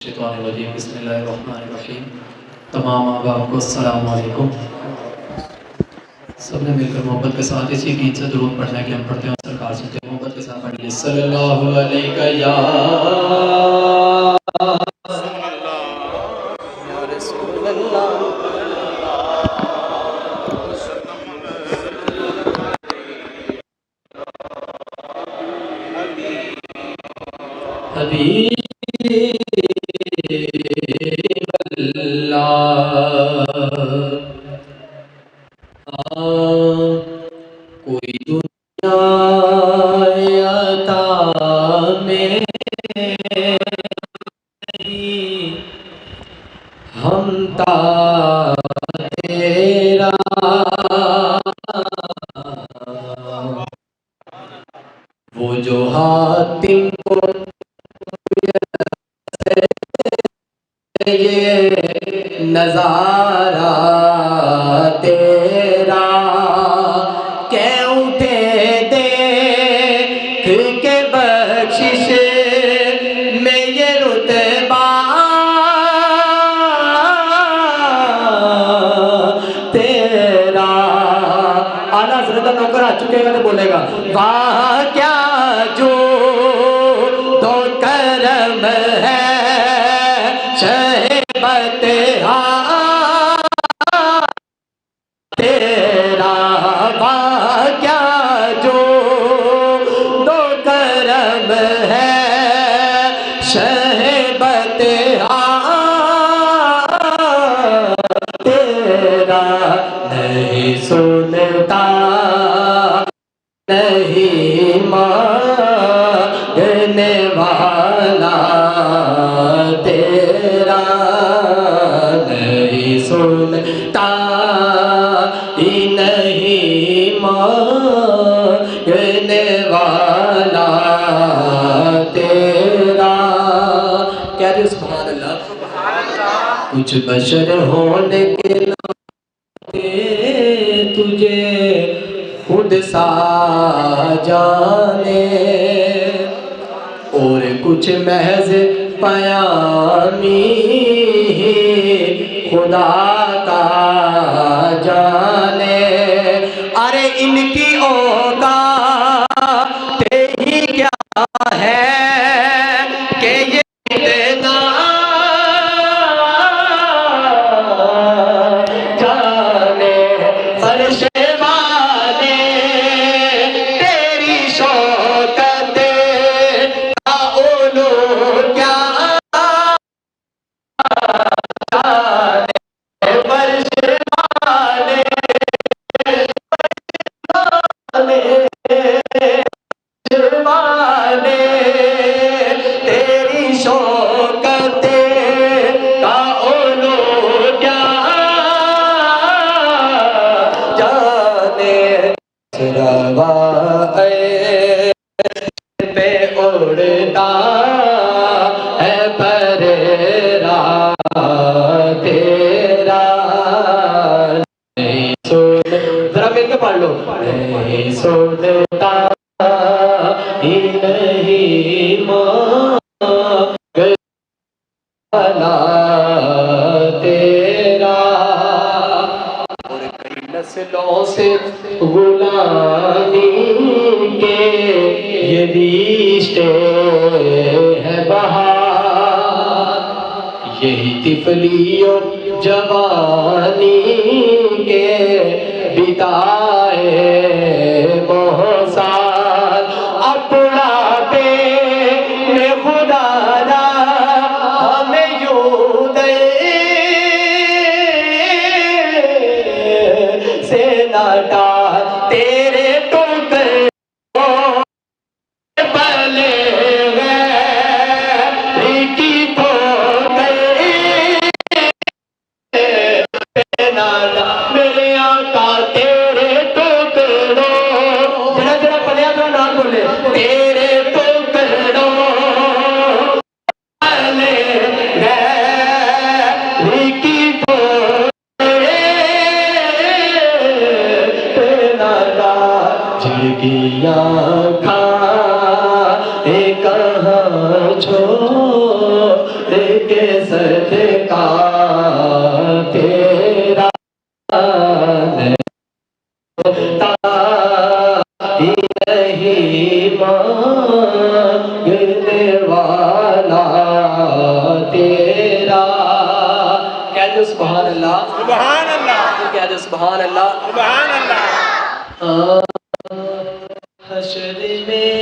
बिस्मिल्लाहिर्रहमानिर्रहीम। तमाम माँ बाप को अस्सलाम वालेकुम। सबने मिलकर मोहब्बत के साथ इसी गीत से दुरूद पढ़ना कि हम पढ़ते हैं सरकार सुनते हैं। मोहब्बत के साथ पढ़िए सल्लल्लाहु अलैहि या रसूल अल्लाह। कोई दुनिया अता में नहीं, हम तेरा वो जो हातिम को ये नजारा तेरा क्या उठे देख के बख्शिश में ये रुतबा तेरा। आला हज़रत नौकर आ चुकेगा तो बोलेगा वाह क्या जो तो करम है शहबत तेरा। वाह क्या जो दो करम है शहबत तेरा। नहीं सुनता नहीं मांगने वाला तेरा। नहीं सुनता ही नहीं मांगने वाला तेरा। क्या रे सुभान अल्लाह। कुछ बशर होने के नाते तुझे खुद सा जाने और कुछ महज पयामी खुदा का जाने। अरे इनकी औकात ही क्या है कि ये इतना जाने। फर्श वाले तेरी शौकत का ओलो क्या जाने। फर्श वाले वाले तेरी शौकत का ओलो क्या जाने। रवा पे उड़ता है परेरा तेरा। नहीं सुन जरा मिलकर पढ़ लो। नहीं सुनता ही नहीं मांगना तेरा। और कई नस्लों से गुलामी के ये रिश्ते हैं बहार। यही तिफलियों जवानी के बिताए बहुत साल। अपना पे में खुदा ना हमें यूं दे से नाटा तेरे टुकड़े पले गए की तो गई मेरे आका तेरे टुकड़ों जरा जरा पलिया तो ना बोले तेरे टुकड़ों पले गए की तो झिड़कियाँ खा कहाँ छो के सदका तेरा नहीं मांगने वाला तेरा। कह दो सुभान अल्लाह, सुभान अल्लाह, कह दो सुभान अल्लाह, सुभान अल्लाह। हश्र में